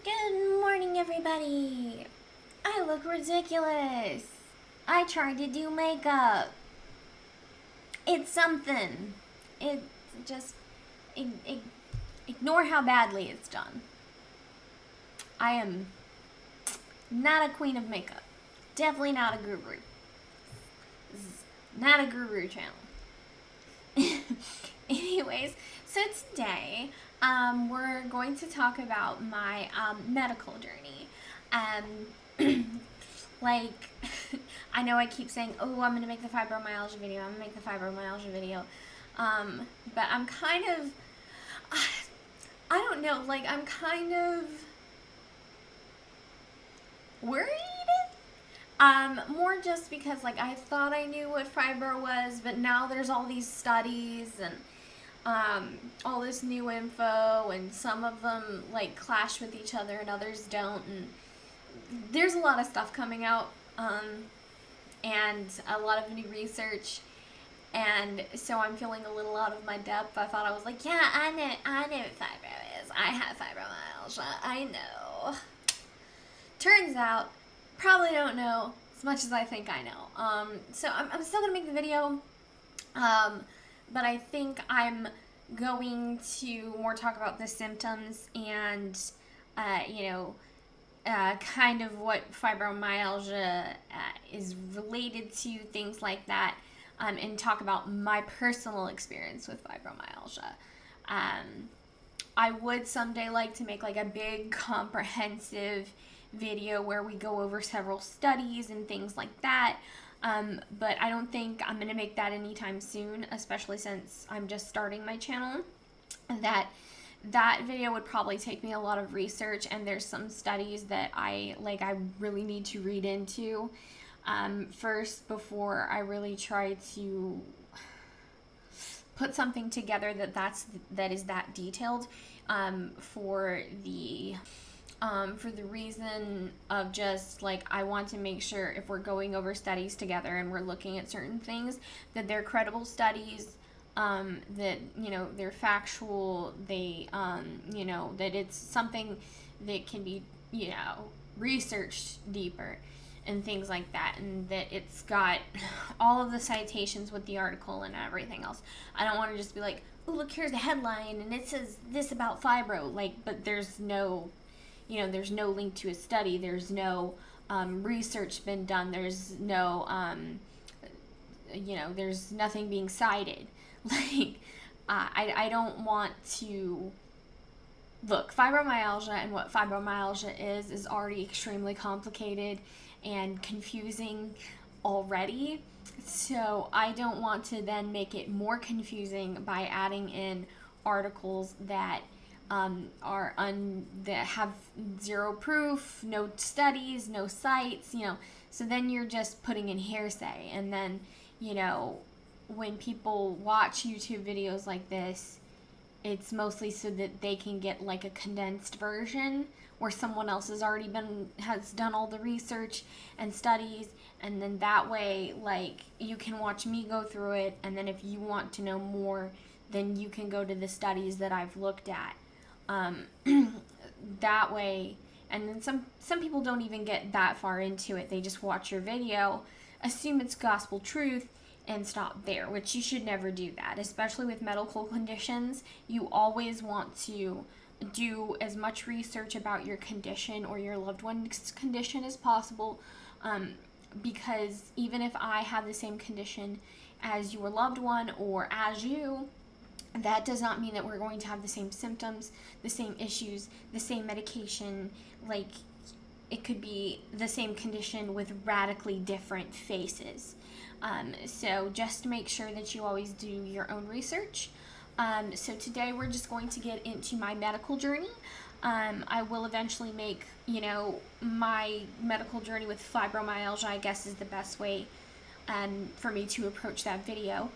Good morning, everybody. I look ridiculous. I tried to do makeup. It's something. It just ignore how badly it's done. I am not a queen of makeup. Definitely not a guru. This is not a guru channel. Anyways, so today we're going to talk about my medical journey. Like, I know I keep saying, oh, I'm going to make the fibromyalgia video, but I'm kind of, I don't know, like, I'm kind of worried. More just because, like, I thought I knew what fibro was, but now there's all these studies and all this new info, and some of them, like, clash with each other and others don't, and there's a lot of stuff coming out, and a lot of new research, and so I'm feeling a little out of my depth. I thought I was like, yeah, I know what fibro is. I have fibromyalgia. I know. Turns out, probably don't know as much as I think I know. So I'm still gonna make the video, but I think I'm going to more talk about the symptoms and, kind of what fibromyalgia is related to, things like that, and talk about my personal experience with fibromyalgia. I would someday like to make like a big comprehensive video where we go over several studies and things like that, but I don't think I'm going to make that anytime soon, especially since I'm just starting my channel. That video would probably take me a lot of research, and there's some studies that I really need to read into first before I really try to put something together that is that detailed, for the reason of just, like, I want to make sure if we're going over studies together and we're looking at certain things, that they're credible studies, that, they're factual, they, that it's something that can be, researched deeper and things like that, and that it's got all of the citations with the article and everything else. I don't want to just be like, oh, look, here's the headline and it says this about fibro, but there's no, there's no link to a study, there's no research been done, there's no, there's nothing being cited. I don't want to look, fibromyalgia and what fibromyalgia is already extremely complicated and confusing already, so I don't want to then make it more confusing by adding in articles that that have zero proof, no studies, no sites, so then you're just putting in hearsay, and then, when people watch YouTube videos like this, it's mostly so that they can get like a condensed version where someone else has done all the research and studies, and then that way, like, you can watch me go through it, and then if you want to know more, then you can go to the studies that I've looked at. That way, and then some people don't even get that far into it. They just watch your video, assume it's gospel truth, and stop there, which you should never do that, especially with medical conditions. You always want to do as much research about your condition or your loved one's condition as possible, because even if I have the same condition as your loved one or as you, that does not mean that we're going to have the same symptoms, the same issues, the same medication. Like, it could be the same condition with radically different faces. So just make sure that you always do your own research. So today we're just going to get into my medical journey. I will eventually make, my medical journey with fibromyalgia, I guess, is the best way for me to approach that video,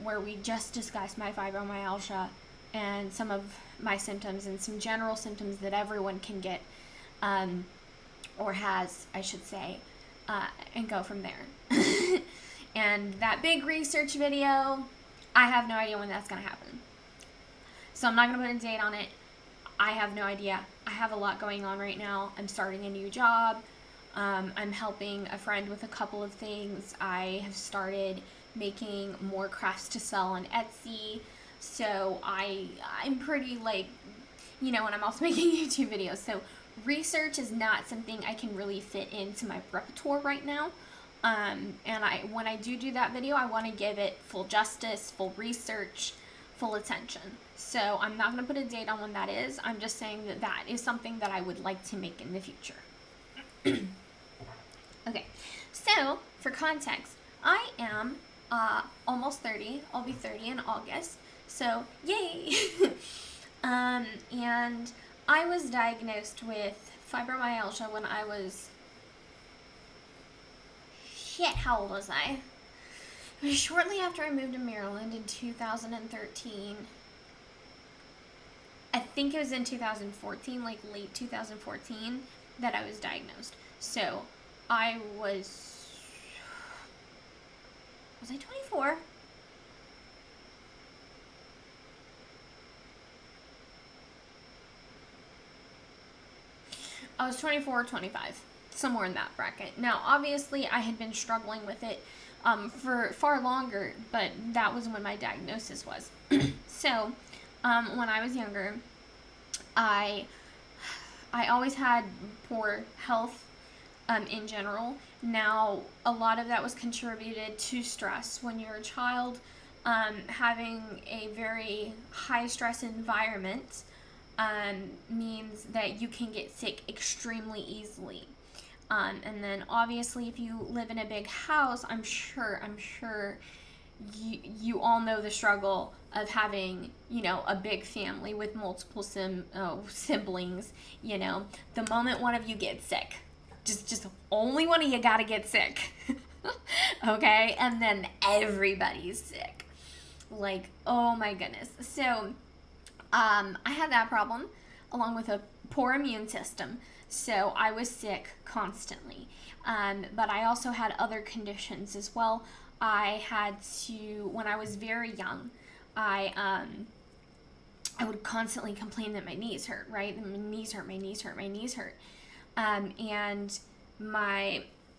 where we just discuss my fibromyalgia and some of my symptoms and some general symptoms that everyone can get, or has, I should say, and go from there. And that big research video, I have no idea when that's going to happen. So I'm not going to put a date on it. I have no idea. I have a lot going on right now. I'm starting a new job. I'm helping a friend with a couple of things. I have started making more crafts to sell on Etsy. So I'm pretty like, and I'm also making YouTube videos. So research is not something I can really fit into my repertoire right now. And when I do that video, I want to give it full justice, full research, full attention. So I'm not going to put a date on when that is. I'm just saying that is something that I would like to make in the future. Okay, so for context, I am almost 30. I'll be 30 in August. So yay! And I was diagnosed with fibromyalgia when I was, how old was I? It was shortly after I moved to Maryland in 2013. I think it was in 2014, like late 2014, that I was diagnosed. So I was I 24? I was 24 or 25, somewhere in that bracket. Now, obviously, I had been struggling with it for far longer, but that was when my diagnosis was. So, when I was younger, I always had poor health in general. Now, a lot of that was contributed to stress. When you're a child, having a very high stress environment means that you can get sick extremely easily. And then obviously if you live in a big house, I'm sure you all know the struggle of having, a big family with multiple siblings. The moment one of you gets sick, just only one of you gotta get sick. Okay? And then everybody's sick. Like, oh my goodness. So I had that problem along with a poor immune system. So I was sick constantly. But I also had other conditions as well. I had to, when I was very young, I would constantly complain that my knees hurt, right? My knees hurt. And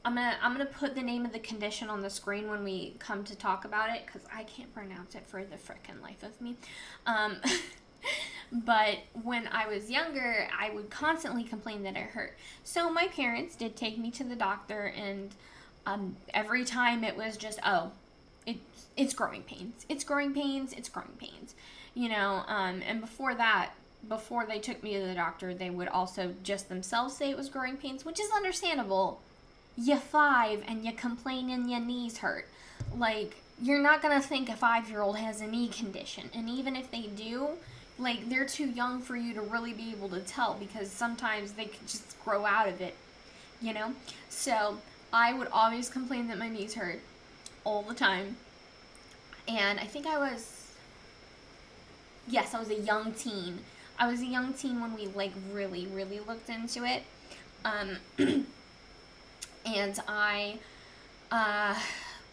I'm gonna put the name of the condition on the screen when we come to talk about it, because I can't pronounce it for the frickin' life of me. But when I was younger, I would constantly complain that it hurt. So my parents did take me to the doctor, and every time it was just, it's growing pains. And before that, before they took me to the doctor, they would also just themselves say it was growing pains, which is understandable. You're 5 and you complain and your knees hurt. Like, you're not gonna think a 5-year-old has a knee condition. And even if they do, like, they're too young for you to really be able to tell, because sometimes they could just grow out of it, So I would always complain that my knees hurt all the time. And I think I was a young teen. I was a young teen when we, like, really, really looked into it. And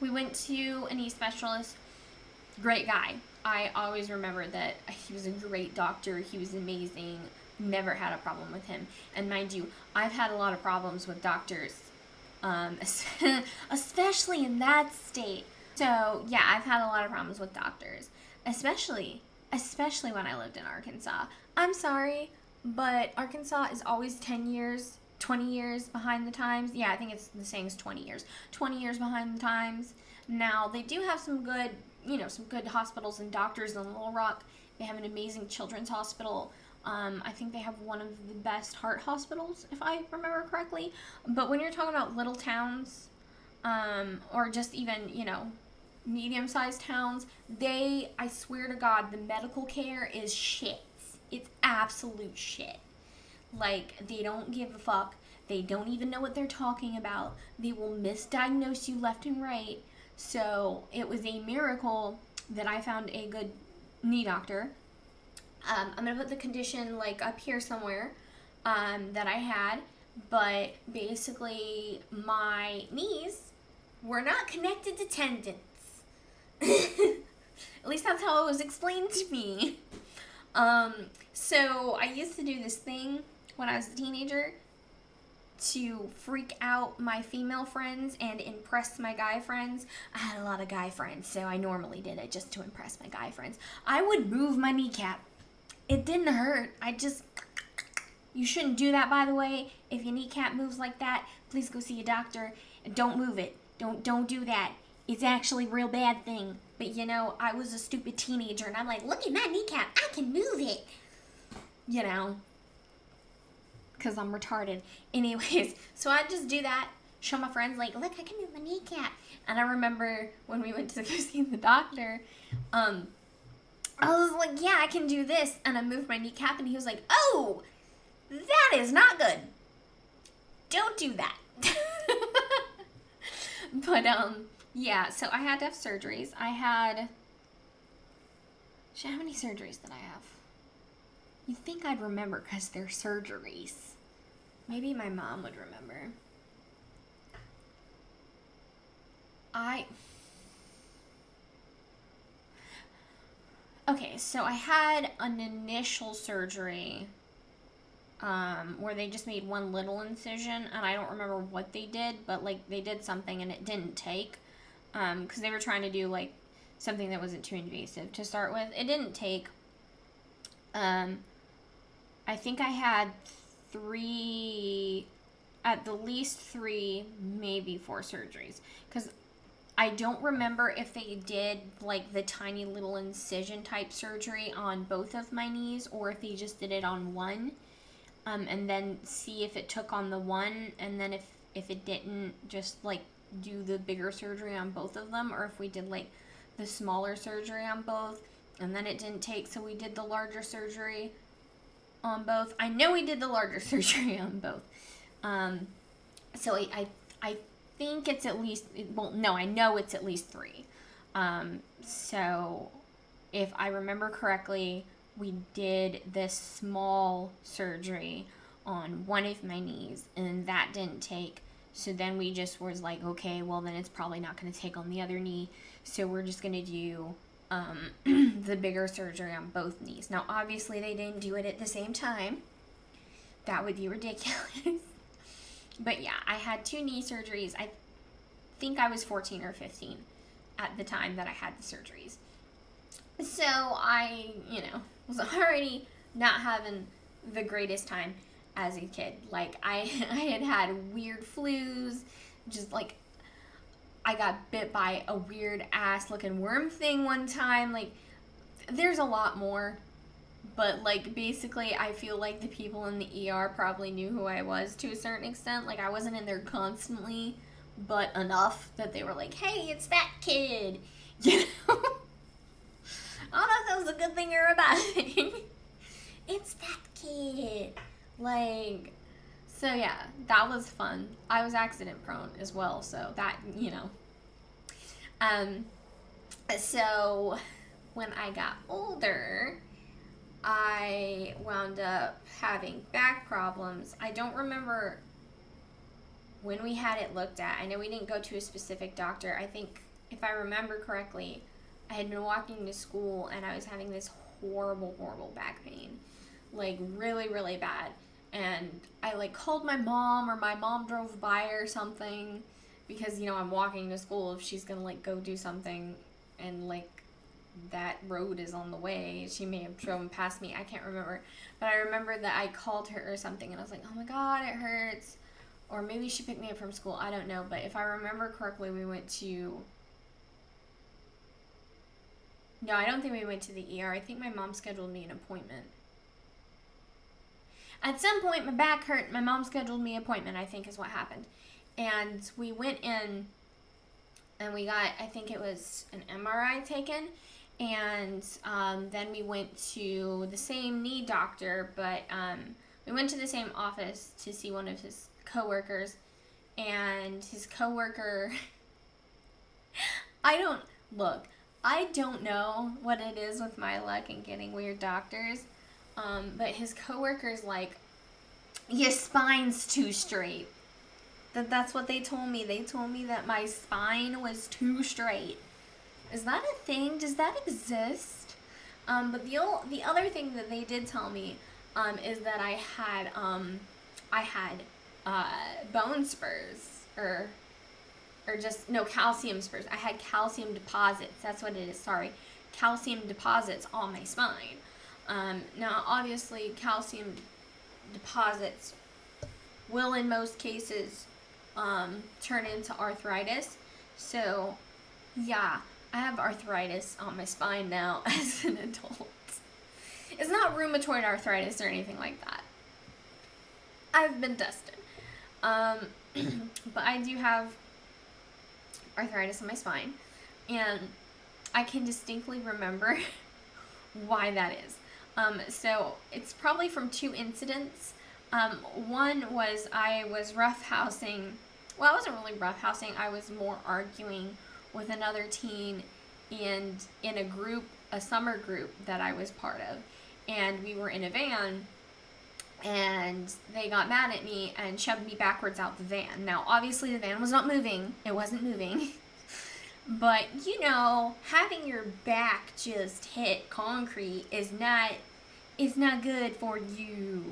we went to a knee specialist. Great guy. I always remember that he was a great doctor. He was amazing. Never had a problem with him. And mind you, I've had a lot of problems with doctors, especially in that state. So yeah, I've had a lot of problems with doctors, especially when I lived in Arkansas. I'm sorry, but Arkansas is always 10 years, 20 years behind the times. Yeah, I think it's the same as 20 years. 20 years behind the times. Now, they do have some good hospitals and doctors in Little Rock. They have an amazing children's hospital. I think they have one of the best heart hospitals, if I remember correctly. But when you're talking about little towns, or just even, medium-sized towns, I swear to God, the medical care is shit. It's absolute shit. Like, they don't give a fuck. They don't even know what they're talking about. They will misdiagnose you left and right. So it was a miracle that I found a good knee doctor. I'm going to put the condition, like, up here somewhere that I had. But basically, my knees were not connected to tendons. At least that's how it was explained to me. So I used to do this thing when I was a teenager to freak out my female friends and impress my guy friends. I had a lot of guy friends, so I normally did it just to impress my guy friends. I would move my kneecap. It didn't hurt. You shouldn't do that, by the way. If your kneecap moves like that, please go see a doctor and don't move it. Don't do that. It's actually a real bad thing. But you know, I was a stupid teenager and I'm like, look at my kneecap. I can move it. You know, because I'm retarded. Anyways, so I just do that, show my friends, like, look, I can move my kneecap. And I remember when we went to go see the doctor, I was like, yeah, I can do this. And I moved my kneecap, and he was like, oh, that is not good. Don't do that. But, yeah, so I had to have surgeries. How many surgeries did I have? You'd think I'd remember because they're surgeries. Maybe my mom would remember. Okay, so I had an initial surgery where they just made one little incision, and I don't remember what they did, but, like, they did something and it didn't take, because they were trying to do, like, something that wasn't too invasive to start with. It didn't take. I think I had at the least 3, maybe 4 surgeries. Because I don't remember if they did, like, the tiny little incision type surgery on both of my knees, or if they just did it on one. And then see if it took on the one, and then if it didn't, just, like, do the bigger surgery on both of them, or if we did, like, the smaller surgery on both, and then it didn't take, so we did the larger surgery on both. I know we did the larger surgery on both. So I think it's at least, well, no, I know it's at least 3. So if I remember correctly, we did this small surgery on one of my knees, and that didn't take. So then we just was like, okay, well then it's probably not going to take on the other knee. So we're just going to do the bigger surgery on both knees. Now, obviously, they didn't do it at the same time. That would be ridiculous. But yeah, I had 2 knee surgeries. I think I was 14 or 15 at the time that I had the surgeries. So I, was already not having the greatest time as a kid. Like, I had weird flus, just like, I got bit by a weird ass looking worm thing one time. Like, there's a lot more, but like, basically I feel like the people in the ER probably knew who I was to a certain extent. Like, I wasn't in there constantly, but enough that they were like, hey, it's that kid, you know? I don't know if that was a good thing or a bad thing. It's that kid. Like, so yeah, that was fun. I was accident prone as well, so that, So when I got older, I wound up having back problems. I don't remember when we had it looked at. I know we didn't go to a specific doctor. I think, if I remember correctly, I had been walking to school and I was having this horrible, horrible back pain. Like, really, really bad. And I, like, called my mom, or my mom drove by or something, because, I'm walking to school. If she's gonna, like, go do something and, like, that road is on the way, she may have driven past me. I can't remember. But I remember that I called her or something, and I was like, oh my god, it hurts. Or maybe she picked me up from school. I don't know. But if I remember correctly, we went to... No, I don't think we went to the ER. I think my mom scheduled me an appointment. At some point, my back hurt. My mom scheduled me an appointment, I think is what happened. And we went in, and we got, I think it was an MRI taken. And then we went to the same knee doctor, but we went to the same office to see one of his coworkers. And his coworker, I don't know what it is with my luck in getting weird doctors, but his coworker's like, your spine's too straight. That's what they told me. They told me that my spine was too straight. Is that a thing? Does that exist? But the other thing that they did tell me is that I had bone spurs, or just, no, calcium spurs. I had calcium deposits. That's what it is. Sorry, calcium deposits on my spine. Now, obviously, calcium deposits will, in most cases, turn into arthritis. So, yeah, I have arthritis on my spine now as an adult. It's not rheumatoid arthritis or anything like that. I've been tested. But I do have arthritis in my spine, and I can distinctly remember why that is. So it's probably from two incidents. One was I was roughhousing. Well, I wasn't really roughhousing. I was more arguing with another teen and in a group, a summer group that I was part of. And we were in a van, and they got mad at me and shoved me backwards out the van. Now, obviously, the van was not moving. It wasn't moving. But, you know, having your back just hit concrete is not good for you.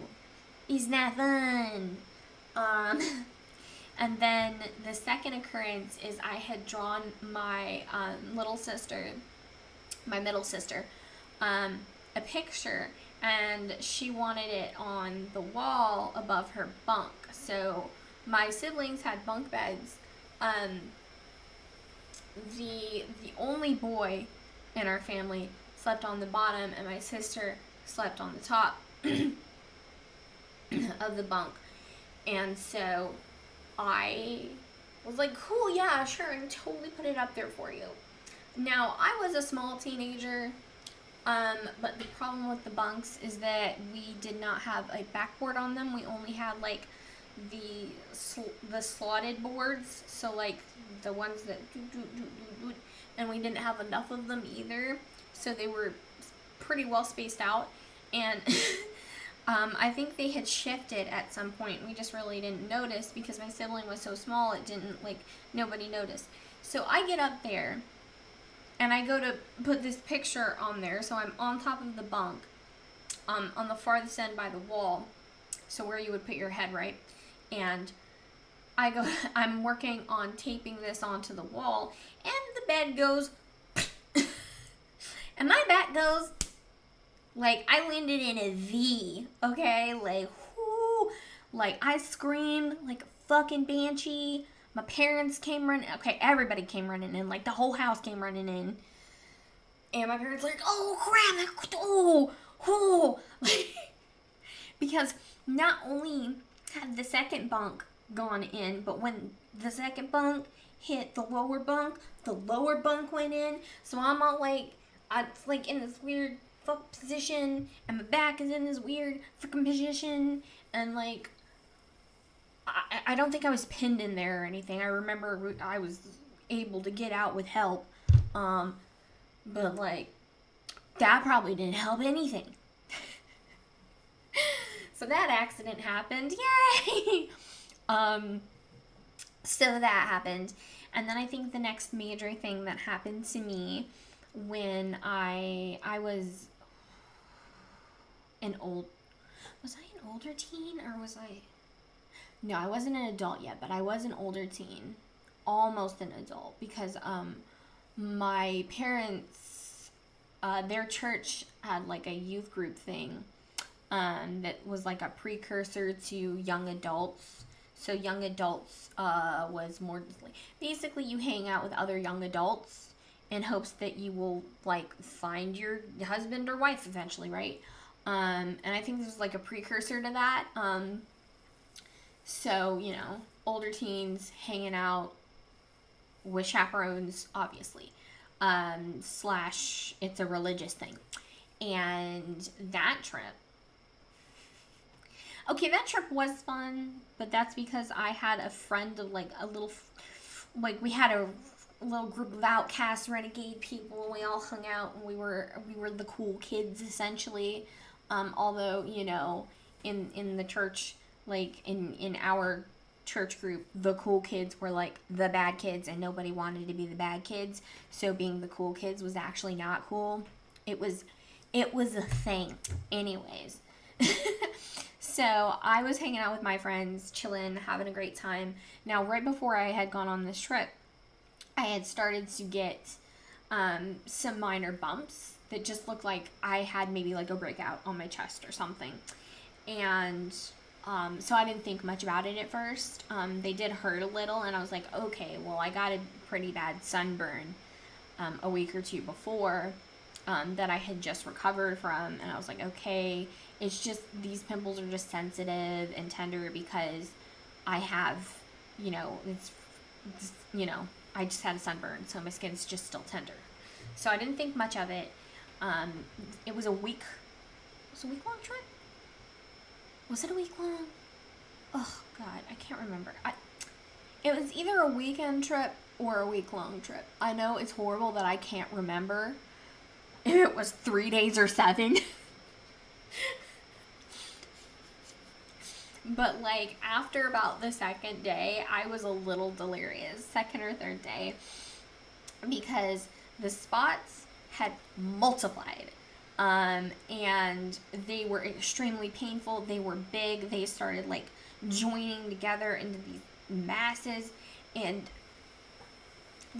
It's not fun. And then the second occurrence is I had drawn my middle sister, a picture, and she wanted it on the wall above her bunk. So my siblings had bunk beds. The only boy in our family slept on the bottom, and my sister slept on the top of the bunk. And so I was like, cool, yeah, sure, I can totally put it up there for you. Now, I was a small teenager, but the problem with the bunks is that we did not have a backboard on them. We only had, like, the slotted boards, so, like, the ones that and we didn't have enough of them either, so they were pretty well spaced out, and I think they had shifted at some point. We just really didn't notice because my sibling was so small, it didn't, like, nobody noticed. So I get up there, and I go to put this picture on there, so I'm on top of the bunk, on the farthest end by the wall, so where you would put your head, right? And I'm working on taping this onto the wall, and the bed goes, and my back goes, like, I landed in a V, okay? Like, whoo, like, I screamed like a fucking banshee. My parents came running, okay, everybody came running in, like, the whole house came running in. And my parents like, oh, crap, oh, because not only had the second bunk gone in, but when the second bunk hit the lower bunk went in. So I'm all like, it's like in this weird fuck position, and my back is in this weird freaking position, and like, I don't think I was pinned in there or anything. I remember I was able to get out with help, but like, that probably didn't help anything. So that accident happened, yay! So that happened, and then I think the next major thing that happened to me when I was was I an older teen, or was I? No, I wasn't an adult yet, but I was an older teen, almost an adult, because my parents, their church had like a youth group thing, that was like a precursor to young adults. So young adults was more like, basically you hang out with other young adults in hopes that you will like find your husband or wife eventually, right? And I think this was like a precursor to that. So, you know, older teens hanging out with chaperones, obviously. / it's a religious thing. And that trip was fun, but that's because I had a friend of like we had a little group of outcast renegade people, and we all hung out, and we were the cool kids essentially. Although, you know, in the church, like in our church group, the cool kids were like the bad kids, and nobody wanted to be the bad kids. So being the cool kids was actually not cool. It was a thing. Anyways. So I was hanging out with my friends, chilling, having a great time. Now, right before I had gone on this trip, I had started to get some minor bumps that just looked like I had maybe like a breakout on my chest or something. And so I didn't think much about it at first. They did hurt a little, and I was like, okay, well, I got a pretty bad sunburn a week or two before that I had just recovered from. And I was like, okay, it's just these pimples are just sensitive and tender because I have, it's I just had a sunburn, so my skin's just still tender. So I didn't think much of it. It was a week-long trip? Was it a week long? Oh, God, I can't remember. It was either a weekend trip or a week-long trip. I know it's horrible that I can't remember if it was 3 days or 7. But, like, after about the second day, I was a little delirious. Second or third day. Because the spots had multiplied. And they were extremely painful. They were big. They started like joining together into these masses. And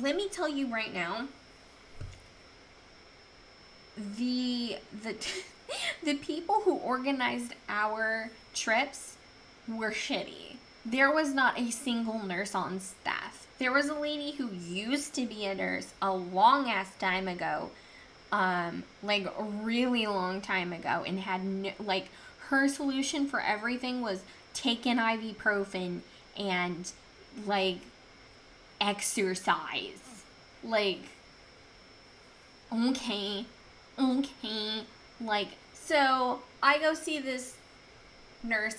let me tell you right now, the the people who organized our trips were shitty. There was not a single nurse on staff. There was a lady who used to be a nurse a long ass time ago. Like a really long time ago, and had her solution for everything was take an ibuprofen and like exercise. Like, okay, like, so I go see this nurse.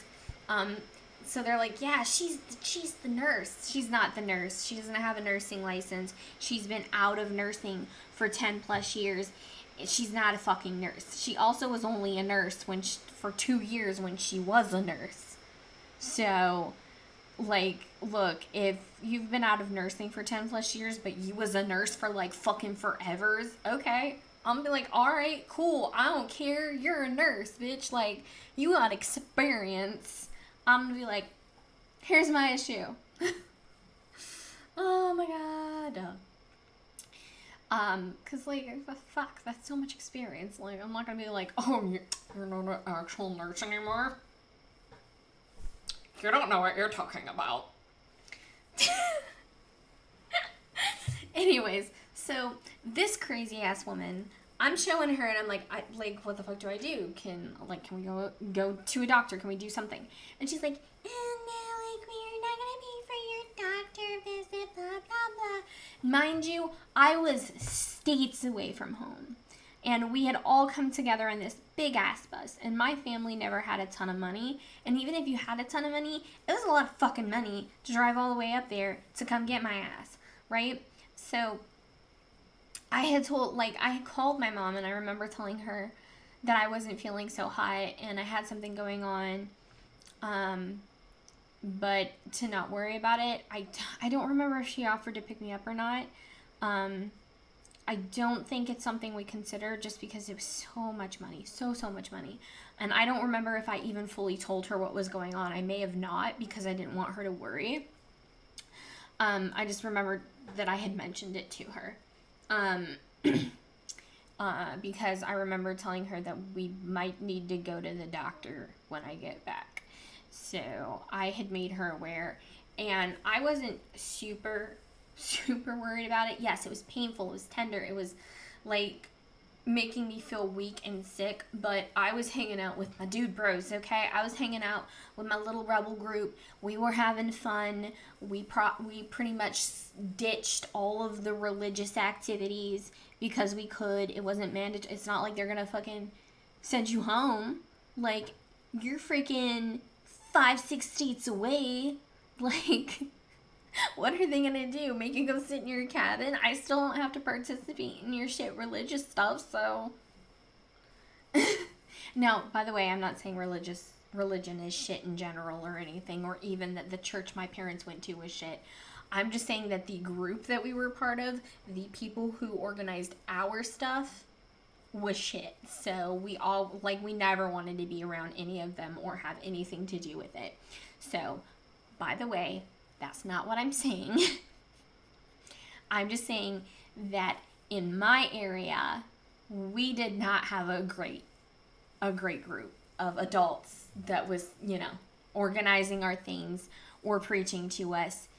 So they're like, yeah, she's the nurse. She's not the nurse. She doesn't have a nursing license. She's been out of nursing for 10 plus years. She's not a fucking nurse. She also was only a nurse for 2 years when she was a nurse. So, like, look, if you've been out of nursing for 10 plus years, but you was a nurse for like fucking forevers, okay, I'm gonna be like, alright, cool, I don't care, you're a nurse, bitch, like, you got experience. I'm gonna be like, here's my issue. Oh my god. Cause like, fuck, that's so much experience. Like, I'm not gonna be like, oh, you're not an actual nurse anymore. You don't know what you're talking about. Anyways, so this crazy ass woman, I'm showing her and I'm like, what the fuck do I do? Can we go to a doctor? Can we do something? And she's like, oh no, like, we're not gonna pay for your doctor visit, blah, blah, blah. Mind you, I was states away from home. And we had all come together in this big ass bus. And my family never had a ton of money. And even if you had a ton of money, it was a lot of fucking money to drive all the way up there to come get my ass, right? So I had called my mom, and I remember telling her that I wasn't feeling so hot and I had something going on, but to not worry about it. I don't remember if she offered to pick me up or not. I don't think it's something we consider, just because it was so much money, so much money. And I don't remember if I even fully told her what was going on. I may have not, because I didn't want her to worry. I just remembered that I had mentioned it to her. Because I remember telling her that we might need to go to the doctor when I get back. So I had made her aware, and I wasn't super worried about it. Yes, it was painful, it was tender, it was like making me feel weak and sick, but I was hanging out with my dude bros, okay? I was hanging out with my little rebel group. We were having fun. We pretty much ditched all of the religious activities because we could. It wasn't mandatory. It's not like they're gonna fucking send you home. Like, you're freaking 5-6 states away. Like, what are they gonna do? Make you go sit in your cabin? I still don't have to participate in your shit religious stuff, so. Now, by the way, I'm not saying religion is shit in general or anything, or even that the church my parents went to was shit. I'm just saying that the group that we were part of, the people who organized our stuff, was shit. So we all, like, we never wanted to be around any of them or have anything to do with it. So, by the way, that's not what I'm saying. I'm just saying that in my area, we did not have a great group of adults that was, organizing our things or preaching to us.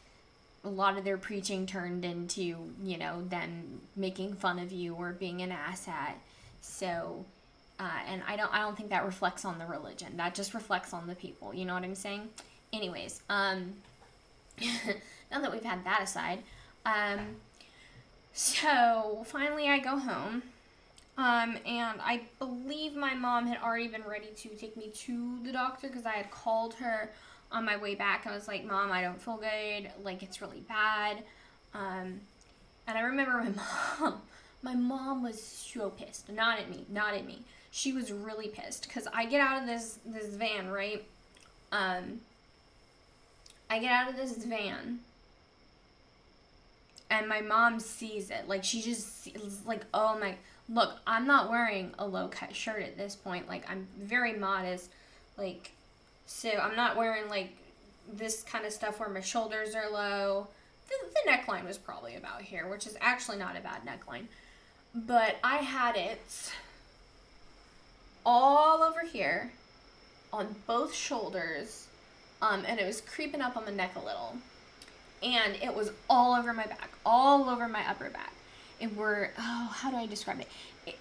A lot of their preaching turned into, them making fun of you or being an asshat. So, and I don't think that reflects on the religion. That just reflects on the people. You know what I'm saying? Anyways, now that we've had that aside, so finally I go home, and I believe my mom had already been ready to take me to the doctor because I had called her on my way back. I was like, Mom, I don't feel good. Like, it's really bad. And I remember my mom was so pissed. Not at me. She was really pissed because I get out of this van, right? I get out of this van, and my mom sees it. Like, she just sees, like, oh my, look, I'm not wearing a low-cut shirt at this point. Like, I'm very modest. Like, so I'm not wearing, like, this kind of stuff where my shoulders are low. The neckline was probably about here, which is actually not a bad neckline. But I had it all over here on both shoulders, and it was creeping up on the neck a little. And it was all over my back, all over my upper back. It were, how do I describe it?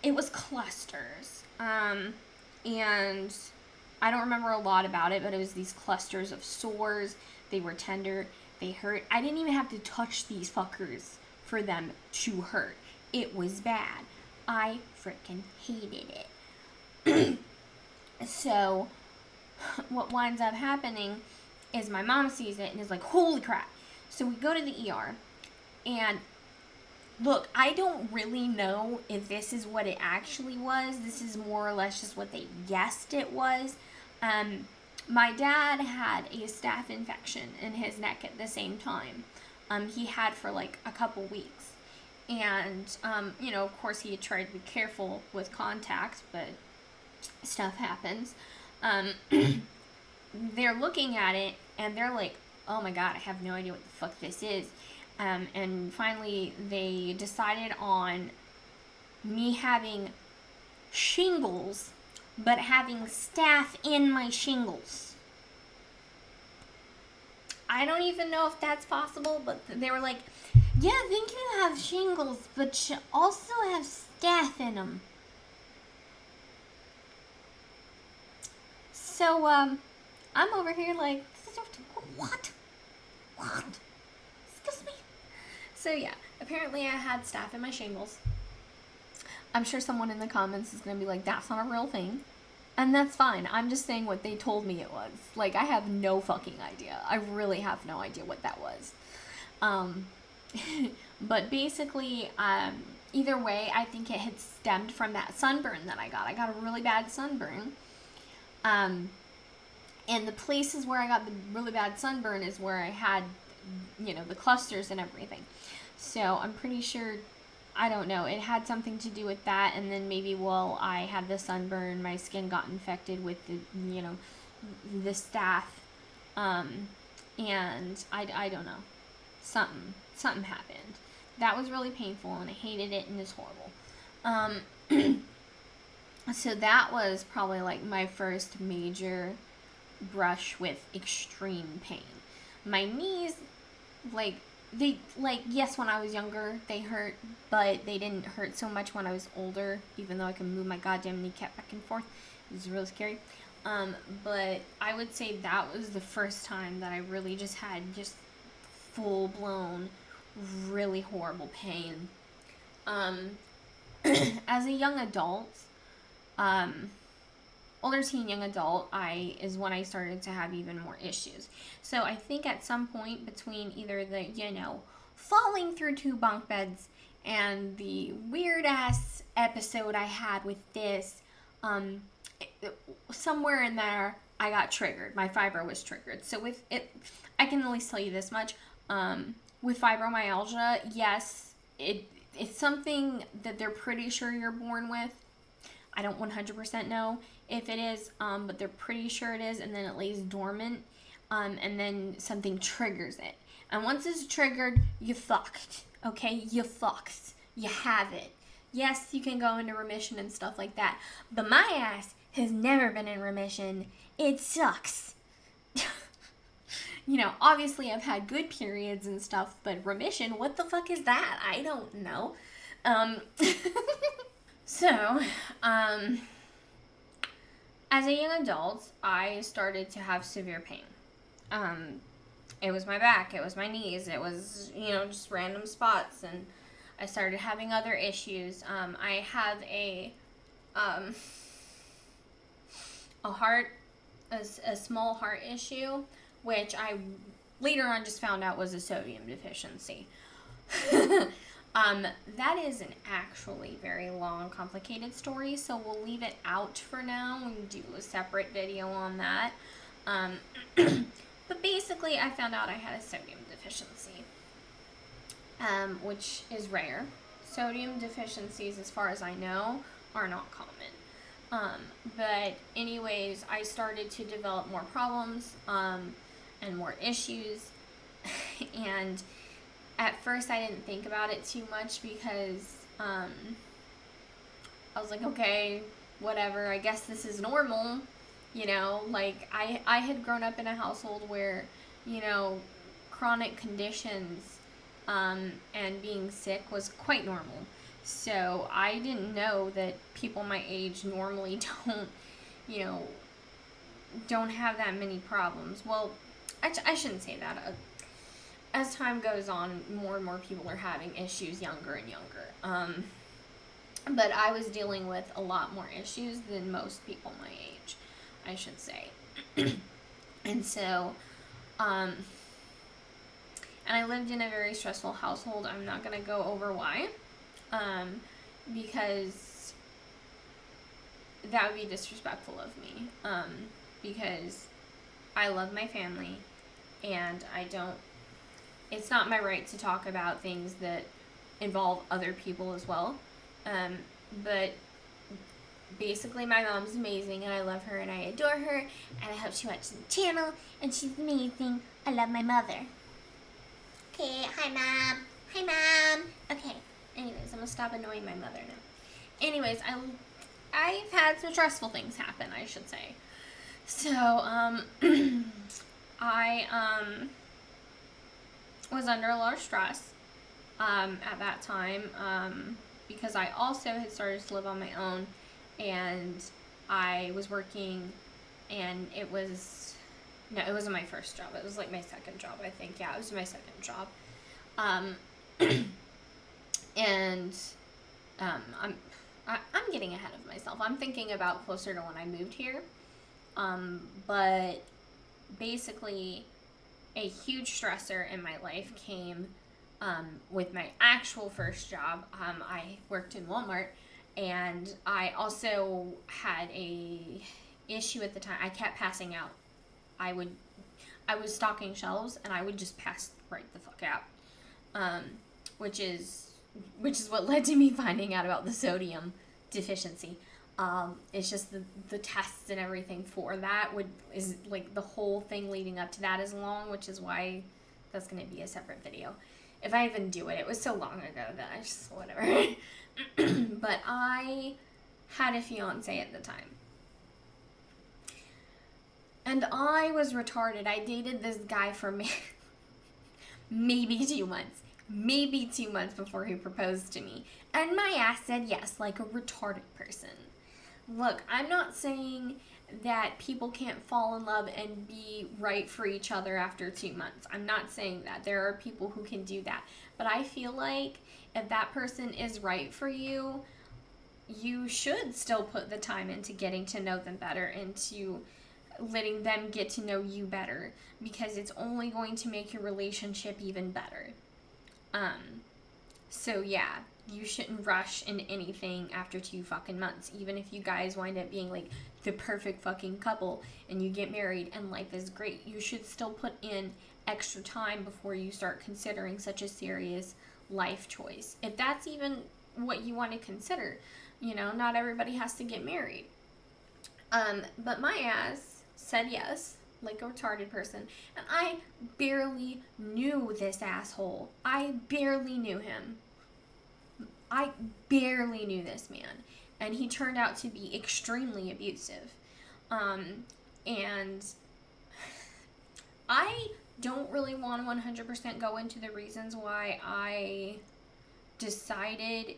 It was clusters. And I don't remember a lot about it, but it was these clusters of sores. They were tender. They hurt. I didn't even have to touch these fuckers for them to hurt. It was bad. I freaking hated it. So, what winds up happening is my mom sees it and is like, holy crap. So we go to the ER, and look, I don't really know if this is what it actually was. This is more or less just what they guessed it was. My dad had a staph infection in his neck at the same time. He had for like a couple weeks. And, of course he had tried to be careful with contact, but stuff happens. They're looking at it, and they're like, oh my god, I have no idea what the fuck this is. And finally, they decided on me having shingles, but having staph in my shingles. I don't even know if that's possible, but they were like, yeah, I think you have shingles, but you also have staph in them. So, I'm over here like, what? Excuse me? So yeah, apparently I had staph in my shingles. I'm sure someone in the comments is going to be like, that's not a real thing. And that's fine. I'm just saying what they told me it was. Like, I have no fucking idea. I really have no idea what that was. But basically, either way, I think it had stemmed from that sunburn that I got. I got a really bad sunburn. And the places where I got the really bad sunburn is where I had, the clusters and everything. So I'm pretty sure, I don't know, it had something to do with that. And then maybe while I had the sunburn, my skin got infected with the staph. And I don't know. Something happened. That was really painful, and I hated it, and it's horrible. So that was probably like my first major brush with extreme pain. My knees, yes, when I was younger, they hurt, but they didn't hurt so much when I was older, even though I could move my goddamn kneecap back and forth. It was really scary. But I would say that was the first time that I really just had full-blown, really horrible pain. As a young adult, older teen, young adult, is when I started to have even more issues. So I think at some point between either the, falling through 2 bunk beds and the weird-ass episode I had with this, somewhere in there, I got triggered. My fibro was triggered. So with it, I can at least tell you this much. With fibromyalgia, yes, it's something that they're pretty sure you're born with. I don't 100% know if it is, but they're pretty sure it is, and then it lays dormant, and then something triggers it. And once it's triggered, you fucked, okay? You fucked. You have it. Yes, you can go into remission and stuff like that, but my ass has never been in remission. It sucks. You know, obviously I've had good periods and stuff, but remission, what the fuck is that? I don't know. So, as a young adult, I started to have severe pain. It was my back, it was my knees, it was, you know, just random spots, and I started having other issues. I have a small heart issue, which I later on just found out was a sodium deficiency. That is an actually very long, complicated story, so we'll leave it out for now and do a separate video on that. But basically, I found out I had a sodium deficiency, which is rare. Sodium deficiencies, as far as I know, are not common. But anyways, I started to develop more problems, and more issues, and at first I didn't think about it too much because, I was like, okay, whatever, I guess this is normal, you know, like, I had grown up in a household where, you know, chronic conditions, and being sick was quite normal, so I didn't know that people my age normally don't have that many problems. Well, I shouldn't say that. As time goes on, more and more people are having issues younger and younger. But I was dealing with a lot more issues than most people my age, I should say. And so, and I lived in a very stressful household. I'm not going to go over why, because that would be disrespectful of me, because I love my family, and it's not my right to talk about things that involve other people as well, but basically my mom's amazing, and I love her, and I adore her, and I hope she watches the channel, and she's amazing. I love my mother. Okay, hi Mom. Hi Mom. Okay, anyways, I'm gonna stop annoying my mother now. Anyways, I've had some stressful things happen, I should say. So, I, was under a lot of stress, at that time, because I also had started to live on my own, and I was working, and it wasn't my first job, it was like my second job, I think. Yeah, it was my second job. And I'm getting ahead of myself. I'm thinking about closer to when I moved here. But basically, a huge stressor in my life came with my actual first job. I worked in Walmart, and I also had a issue at the time. I kept passing out. I was stocking shelves, and I would just pass right the fuck out, which is what led to me finding out about the sodium deficiency. It's just the tests and everything for that is like the whole thing leading up to that is long, which is why that's going to be a separate video. If I even do it, it was so long ago that I just, whatever. But I had a fiance at the time. And I was retarded. I dated this guy for maybe 2 months. Maybe 2 months before he proposed to me. And my ass said yes, like a retarded person. Look, I'm not saying that people can't fall in love and be right for each other after 2 months. I'm not saying that. There are people who can do that. But I feel like if that person is right for you, you should still put the time into getting to know them better and to letting them get to know you better, because it's only going to make your relationship even better. So yeah, you shouldn't rush in anything after 2 fucking months. Even if you guys wind up being like the perfect fucking couple and you get married and life is great, you should still put in extra time before you start considering such a serious life choice. If that's even what you want to consider, not everybody has to get married. But my ass said yes, like a retarded person, and I barely knew this asshole. I barely knew him. I barely knew this man, and he turned out to be extremely abusive. And I don't really want to 100% go into the reasons why I decided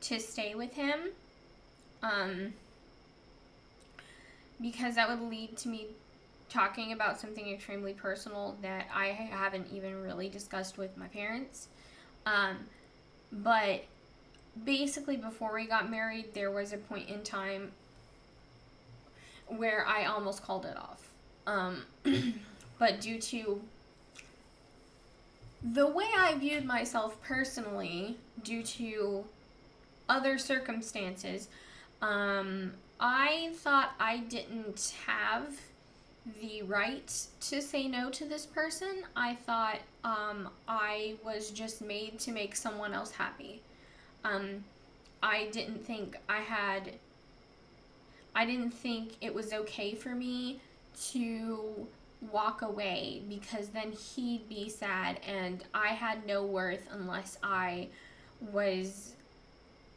to stay with him, because that would lead to me talking about something extremely personal that I haven't even really discussed with my parents. But basically, before we got married, there was a point in time where I almost called it off. But due to the way I viewed myself personally, due to other circumstances, I thought I didn't have the right to say no to this person. I thought I was just made to make someone else happy. I didn't think it was okay for me to walk away, because then he'd be sad, and I had no worth unless I was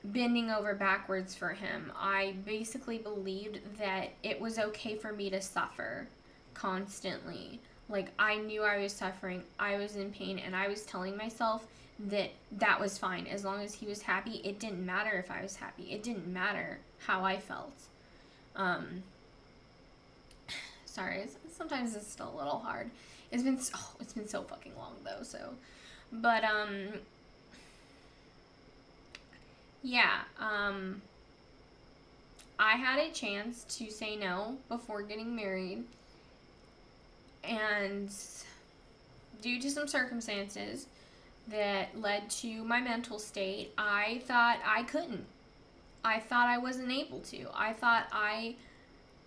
bending over backwards for him. I basically believed that it was okay for me to suffer constantly. Like, I knew I was suffering, I was in pain, and I was telling myself that that was fine. As long as he was happy, it didn't matter if I was happy. It didn't matter how I felt. Sorry, sometimes it's still a little hard. It's been so fucking long though, so. But, yeah, I had a chance to say no before getting married, and due to some circumstances that led to my mental state, I thought I couldn't. I thought I wasn't able to. I thought I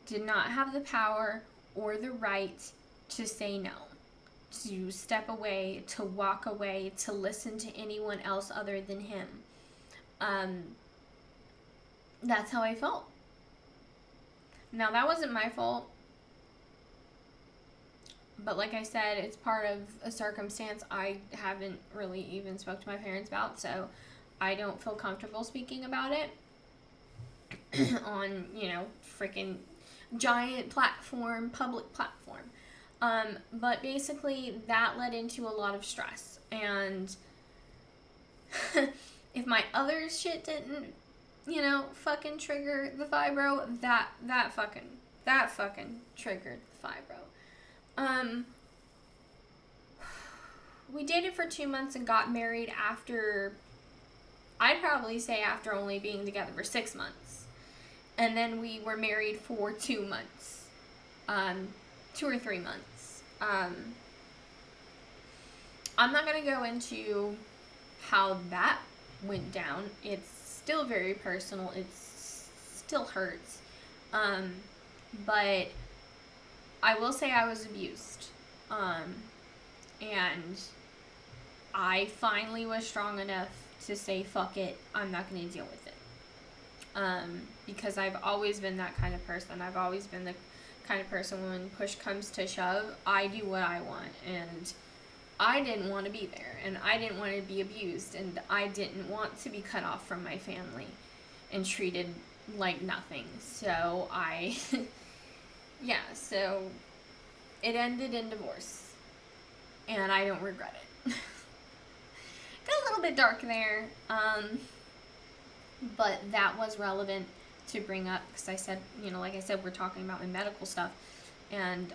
did not have the power or the right to say no, to step away, to walk away, to listen to anyone else other than him. That's how I felt. Now, that wasn't my fault, but like I said, it's part of a circumstance I haven't really even spoke to my parents about, so I don't feel comfortable speaking about it on, freaking giant platform, public platform. But basically, that led into a lot of stress, and if my other shit didn't, fucking trigger the fibro, that fucking triggered the fibro. We dated for 2 months and got married after, I'd probably say after only being together for 6 months. And then we were married for 2 months. 2 or 3 months. I'm not going to go into how that went down. It's still very personal. It still hurts. But I will say I was abused. And I finally was strong enough to say, fuck it, I'm not going to deal with it. Because I've always been that kind of person. I've always been the kind of person when push comes to shove, I do what I want. And I didn't want to be there. And I didn't want to be abused. And I didn't want to be cut off from my family and treated like nothing. So so it ended in divorce. And I don't regret it. Got a little bit dark there. But that was relevant to bring up because I said, like I said, we're talking about my medical stuff. And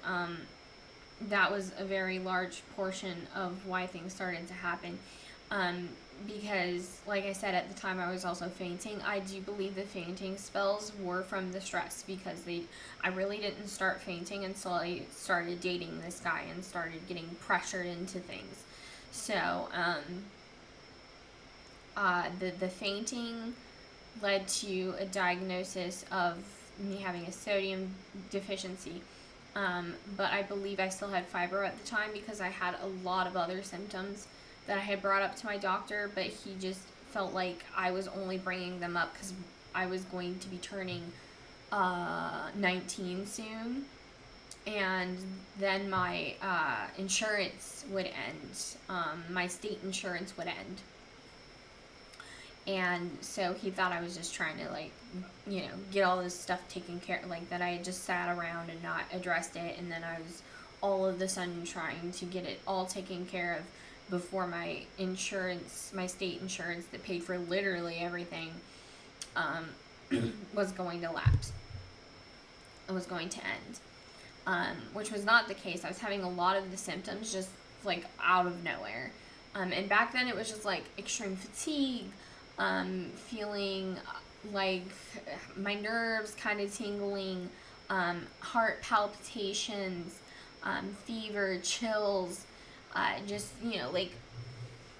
that was a very large portion of why things started to happen. Because, like I said, at the time I was also fainting. I do believe the fainting spells were from the stress because I really didn't start fainting until I started dating this guy and started getting pressured into things. So, the fainting led to a diagnosis of me having a sodium deficiency. But I believe I still had fibro at the time because I had a lot of other symptoms that I had brought up to my doctor, but he just felt like I was only bringing them up because I was going to be turning 19 soon, and then my insurance would end. My state insurance would end. And so he thought I was just trying to, like, you know, get all this stuff taken care of, like, that I had just sat around and not addressed it, and then I was all of a sudden trying to get it all taken care of before my insurance, my state insurance that paid for literally everything, was going to lapse. It was going to end. Which was not the case. I was having a lot of the symptoms just, like, out of nowhere. And back then it was just, like, extreme fatigue, feeling like my nerves kind of tingling, heart palpitations, fever, chills, just, you know, like,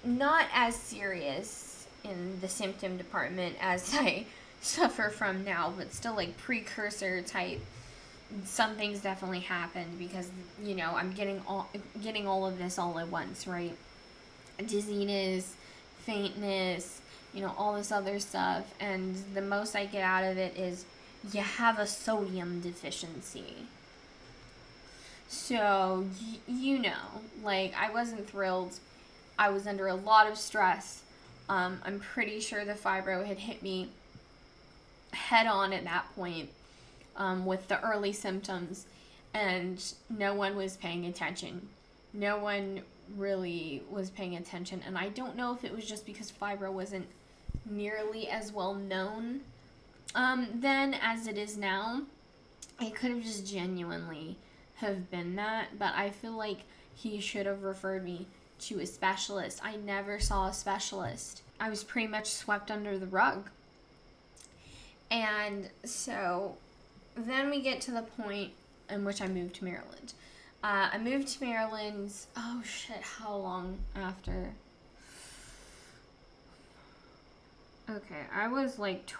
not as serious in the symptom department as I suffer from now, but still, like, precursor type. Some things definitely happened because, you know, I'm getting all of this all at once, right? Dizziness, faintness, you know, all this other stuff, and the most I get out of it is you have a sodium deficiency. So, you know, like, I wasn't thrilled. I was under a lot of stress. I'm pretty sure the fibro had hit me head on at that point, with the early symptoms, and no one was paying attention. No one really was paying attention, and I don't know if it was just because fibro wasn't nearly as well known then as it is now. It could have just genuinely have been that, but I feel like he should have referred me to a specialist. I never saw a specialist. I was pretty much swept under the rug. And so then we get to the point in which I moved to Maryland. I moved to Maryland, oh shit, how long after? Okay, I was like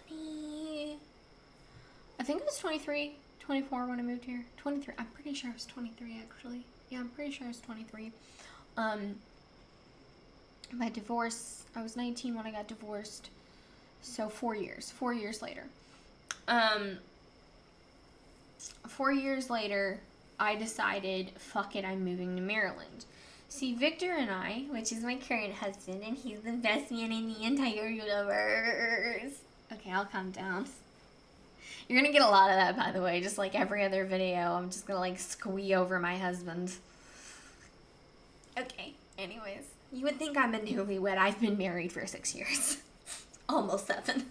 20, I think it was 23, 24 when I moved here. 23, I'm pretty sure I was 23 actually. Yeah, I'm pretty sure I was 23. My divorce, I was 19 when I got divorced. So 4 years later. 4 years later, I decided, fuck it, I'm moving to Maryland. See, Victor and I, which is my current husband, and he's the best man in the entire universe. Okay, I'll calm down. You're gonna get a lot of that, by the way, just like every other video. I'm just gonna, like, squee over my husband. Okay, anyways. You would think I'm a newlywed. I've been married for 6 years. Almost 7.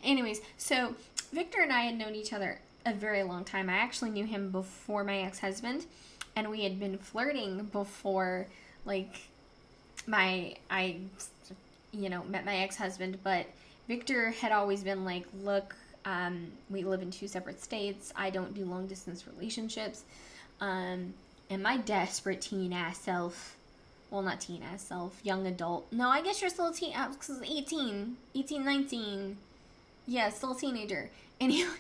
Anyways, so Victor and I had known each other a very long time. I actually knew him before my ex-husband, and we had been flirting before, like, I met my ex-husband, but Victor had always been like, look, we live in 2 separate states. I don't do long-distance relationships. And my desperate teen-ass self, well, not teen-ass self, young adult. No, I guess you're still a teen, because 18, 19. Yeah, still a teenager. Anyways,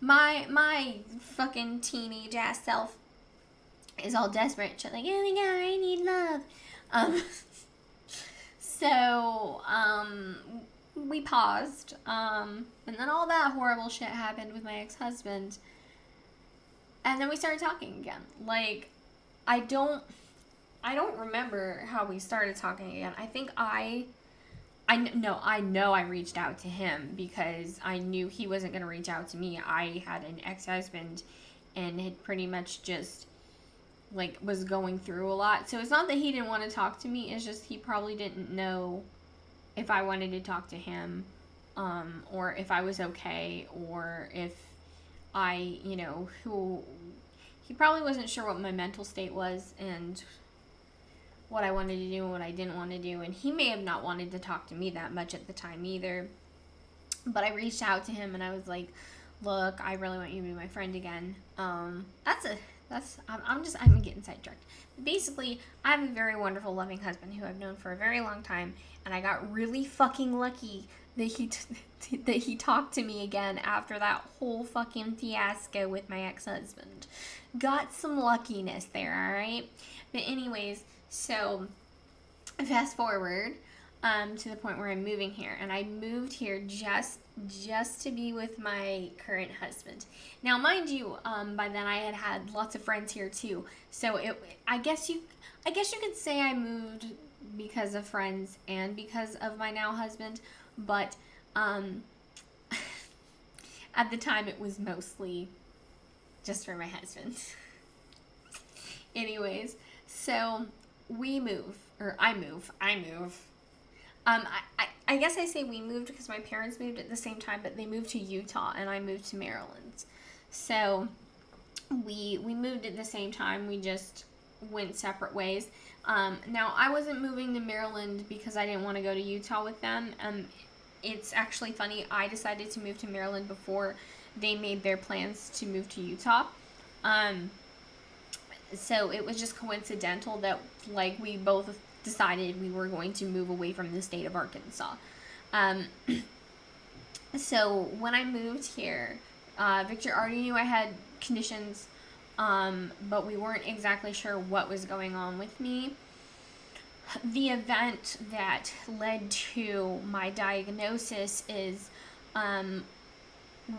my fucking teenage-ass self is all desperate. She's like, oh my god, I need love. So, we paused, and then all that horrible shit happened with my ex-husband, and then we started talking again. Like, I don't remember how we started talking again. I think I know I reached out to him because I knew he wasn't going to reach out to me. I had an ex-husband and had pretty much just, like, was going through a lot. So it's not that he didn't want to talk to me. It's just he probably didn't know if I wanted to talk to him, or if I was okay, or if I, he probably wasn't sure what my mental state was and what I wanted to do and what I didn't want to do. And he may have not wanted to talk to me that much at the time either. But I reached out to him and I was like, look, I really want you to be my friend again. I'm getting sidetracked. Basically, I have a very wonderful, loving husband who I've known for a very long time, and I got really fucking lucky that that he talked to me again after that whole fucking fiasco with my ex-husband. Got some luckiness there, alright? But anyways, so fast forward to the point where I'm moving here, and I moved here just to be with my current husband. Now, mind you, by then I had lots of friends here too, so I guess you could say I moved because of friends and because of my now husband, but at the time it was mostly just for my husband. Anyways, so we move, or I move. I guess I say we moved because my parents moved at the same time, but they moved to Utah and I moved to Maryland. So we moved at the same time. We just went separate ways. Now, I wasn't moving to Maryland because I didn't want to go to Utah with them. It's actually funny. I decided to move to Maryland before they made their plans to move to Utah. So it was just coincidental that, like, we both decided we were going to move away from the state of Arkansas. So when I moved here, Victor already knew I had conditions, but we weren't exactly sure what was going on with me. The event that led to my diagnosis is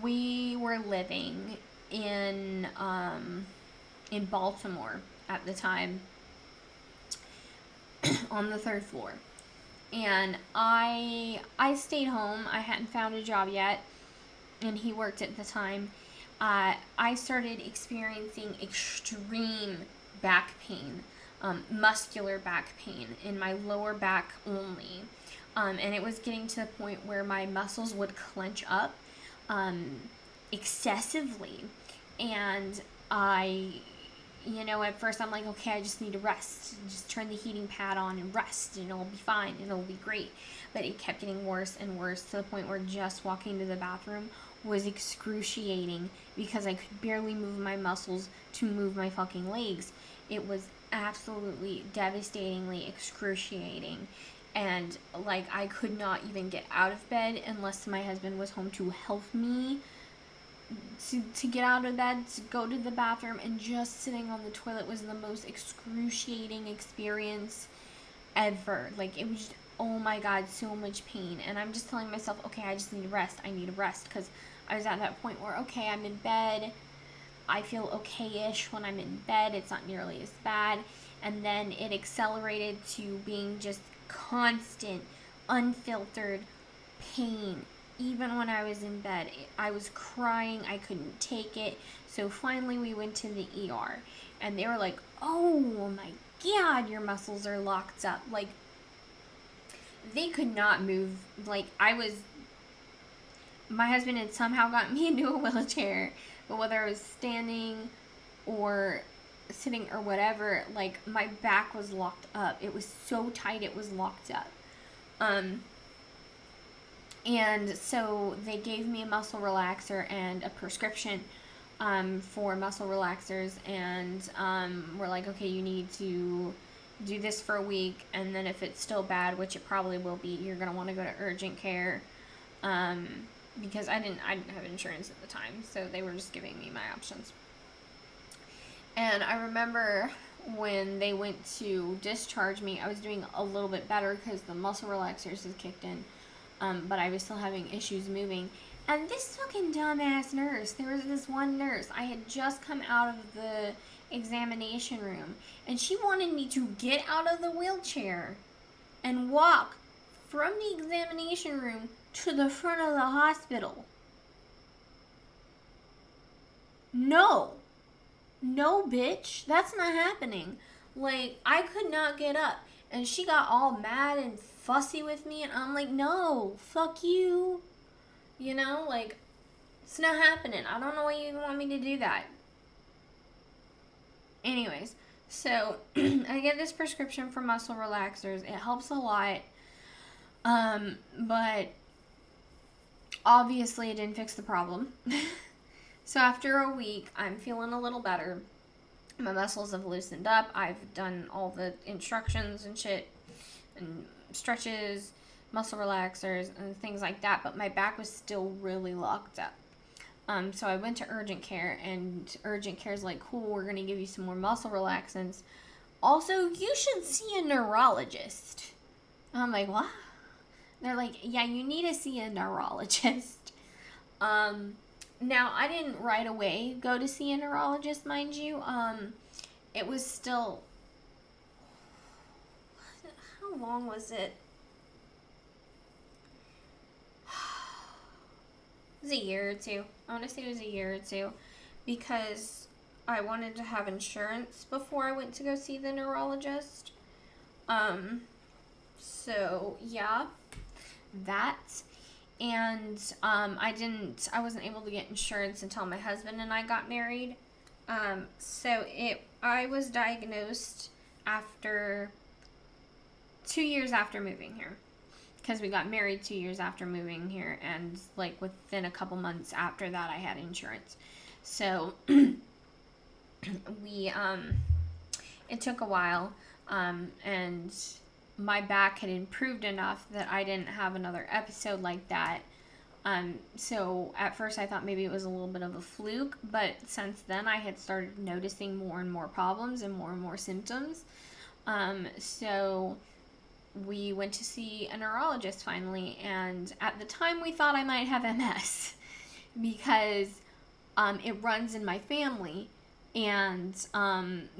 we were living in Baltimore at the time on the 3rd floor. And I stayed home. I hadn't found a job yet, and he worked at the time. I started experiencing extreme back pain, muscular back pain in my lower back only. And it was getting to the point where my muscles would clench up excessively. And at first I'm like, okay, I just need to rest. Just turn the heating pad on and rest, and it'll be fine, and it'll be great. But it kept getting worse and worse to the point where just walking to the bathroom was excruciating because I could barely move my muscles to move my fucking legs. It was absolutely devastatingly excruciating. And, like, I could not even get out of bed unless my husband was home to help me to get out of bed, to go to the bathroom, and just sitting on the toilet was the most excruciating experience ever. Like, it was just, oh my god, so much pain. And I'm just telling myself, okay, I just need to rest. I need to rest, because I was at that point where, okay, I'm in bed. I feel okay-ish when I'm in bed. It's not nearly as bad. And then it accelerated to being just constant, unfiltered pain. Even when I was in bed, I was crying. I couldn't take it. So finally we went to the ER. And they were like, oh my god, your muscles are locked up. Like, they could not move. Like, my husband had somehow gotten me into a wheelchair. But whether I was standing or sitting or whatever, like, my back was locked up. It was so tight it was locked up. And so they gave me a muscle relaxer and a prescription for muscle relaxers, and we're like, okay, you need to do this for a week, and then if it's still bad, which it probably will be, you're going to want to go to urgent care, because I didn't have insurance at the time, so they were just giving me my options. And I remember when they went to discharge me, I was doing a little bit better because the muscle relaxers had kicked in. But I was still having issues moving. And this fucking dumbass nurse, there was this one nurse, I had just come out of the examination room, and she wanted me to get out of the wheelchair and walk from the examination room to the front of the hospital. No, bitch, that's not happening. Like, I could not get up. And she got all mad and fussy with me, and I'm like, no, fuck you. Like, it's not happening. I don't know why you want me to do that. Anyways, so I get this prescription for muscle relaxers. It helps a lot. But obviously it didn't fix the problem. So after a week, I'm feeling a little better. My muscles have loosened up. I've done all the instructions and shit and stretches, muscle relaxers and things like that, but my back was still really locked up. So I went to urgent care, and urgent care is like, cool, we're going to give you some more muscle relaxants. Also, you should see a neurologist. I'm like, what? They're like, yeah, you need to see a neurologist. Now, I didn't right away go to see a neurologist, mind you. It was still, how long was it? It was a year or two. I want to say it was a year or two, because I wanted to have insurance before I went to go see the neurologist. So yeah, that. And I wasn't able to get insurance until my husband and I got married. I was diagnosed after 2 years after moving here. Because we got married 2 years after moving here, and like within a couple months after that I had insurance. So it took a while, and my back had improved enough that I didn't have another episode like that. So at first I thought maybe it was a little bit of a fluke, but since then I had started noticing more and more problems and more symptoms. So we went to see a neurologist finally, and at the time we thought I might have MS because it runs in my family, and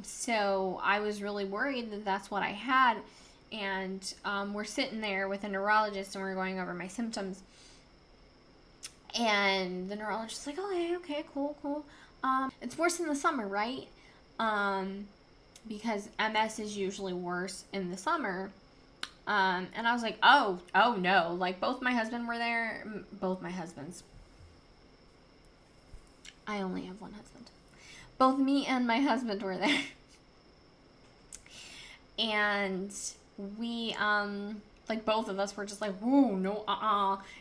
so I was really worried that that's what I had. And we're sitting there with a neurologist, and we're going over my symptoms, and the neurologist's like, oh, okay, cool. It's worse in the summer, right? Because MS is usually worse in the summer. And I was like, oh no. Like, both my husbands. I only have one husband. Both me and my husband were there. And we, like, both of us were just like, whoa, no,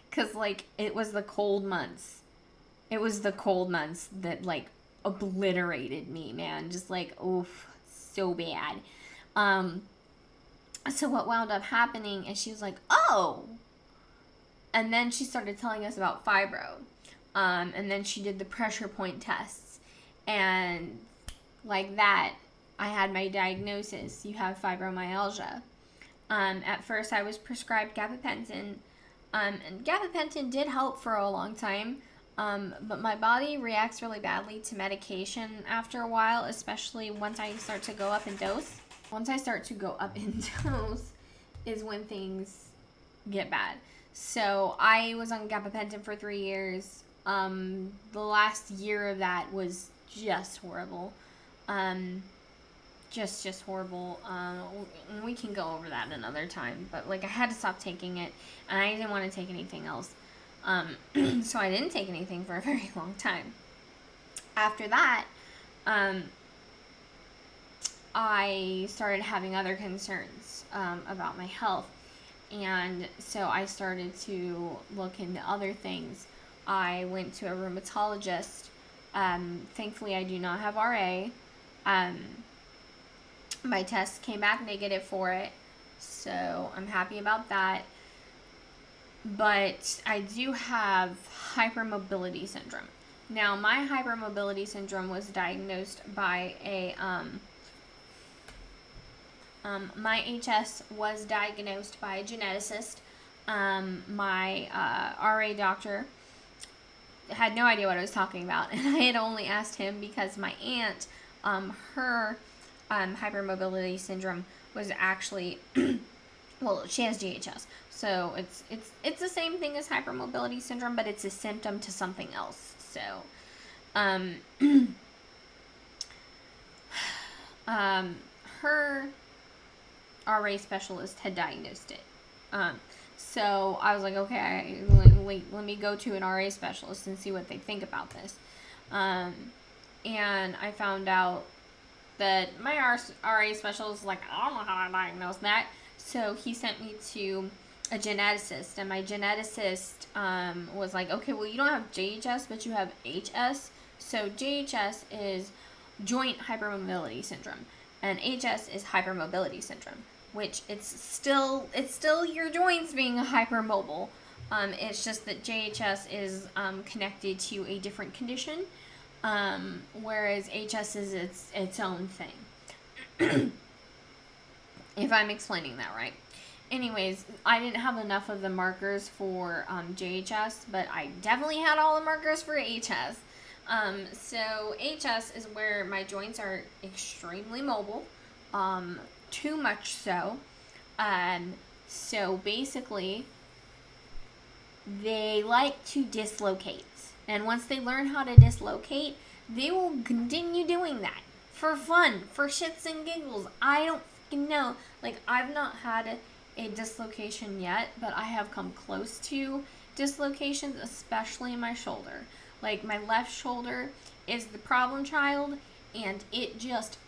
because, like, it was the cold months. It was the cold months that, like, obliterated me, man. Just, like, oof, so bad. So what wound up happening is she was like, oh! And then she started telling us about fibro. And then she did the pressure point tests. And like that, I had my diagnosis. You have fibromyalgia. At first, I was prescribed gabapentin. And gabapentin did help for a long time. But my body reacts really badly to medication after a while, especially once I start to go up in dose. Once I start to go up in dose is when things get bad. So I was on gabapentin for 3 years. The last year of that was just horrible. Just horrible. We can go over that another time. But, like, I had to stop taking it, and I didn't want to take anything else. So I didn't take anything for a very long time. After that, I started having other concerns about my health, and so I started to look into other things. I went to a rheumatologist. Thankfully, I do not have RA. My test came back negative for it, so I'm happy about that. But I do have hypermobility syndrome. Now, my hypermobility syndrome was diagnosed by my HS was diagnosed by a geneticist. My RA doctor had no idea what I was talking about, and I had only asked him because my aunt, her hypermobility syndrome was actually, well, she has GHS, so it's the same thing as hypermobility syndrome, but it's a symptom to something else. So, her RA specialist had diagnosed it. So I was like, okay, let me go to an RA specialist and see what they think about this. And I found out that my RA specialist was like, I don't know how to diagnose that. So he sent me to a geneticist, and my geneticist was like, okay, well, you don't have JHS, but you have HS. So JHS is joint hypermobility syndrome, and HS is hypermobility syndrome. which it's still your joints being hypermobile. It's just that JHS is connected to a different condition, whereas HS is its own thing. If I'm explaining that right. Anyways, I didn't have enough of the markers for JHS, but I definitely had all the markers for HS. So HS is where my joints are extremely mobile, too much so. So basically, they like to dislocate. And once they learn how to dislocate, they will continue doing that for fun, for shits and giggles. I don't fucking know. Like, I've not had a dislocation yet, but I have come close to dislocations, especially in my shoulder. Like, my left shoulder is the problem child, and it just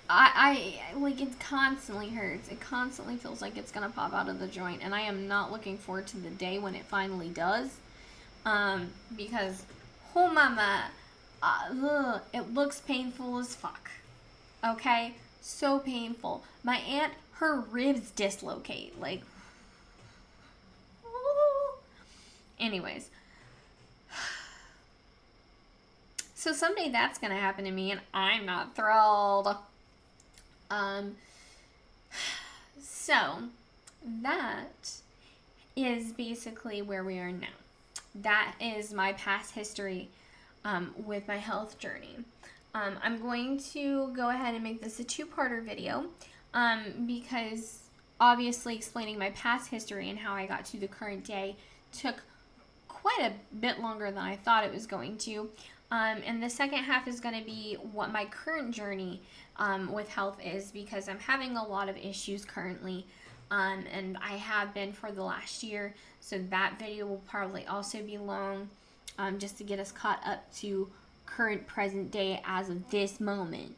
I like, it constantly hurts. It constantly feels like it's gonna pop out of the joint, and I am not looking forward to the day when it finally does. Because, oh mama, it looks painful as fuck. Okay? So painful. My aunt, her ribs dislocate. Like, anyways. So someday that's gonna happen to me, and I'm not thrilled. So that is basically where we are now. That is my past history with my health journey. I'm going to go ahead and make this a two-parter video because obviously explaining my past history and how I got to the current day took quite a bit longer than I thought it was going to. And the second half is going to be what my current journey with health is, because I'm having a lot of issues currently, and I have been for the last year, so that video will probably also be long, just to get us caught up to current present day as of this moment,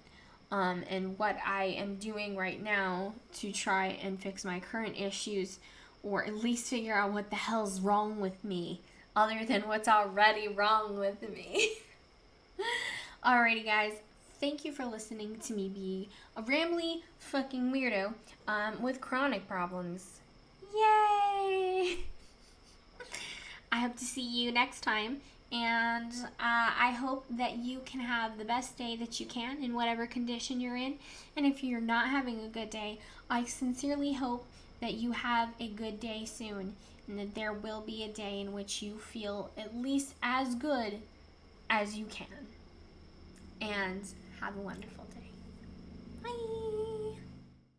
and what I am doing right now to try and fix my current issues, or at least figure out what the hell's wrong with me, other than what's already wrong with me. Alrighty guys, thank you for listening to me be a rambly fucking weirdo with chronic problems. Yay! I hope to see you next time, and I hope that you can have the best day that you can in whatever condition you're in. And if you're not having a good day, I sincerely hope that you have a good day soon, and that there will be a day in which you feel at least as good as you can. And have a wonderful day. Bye!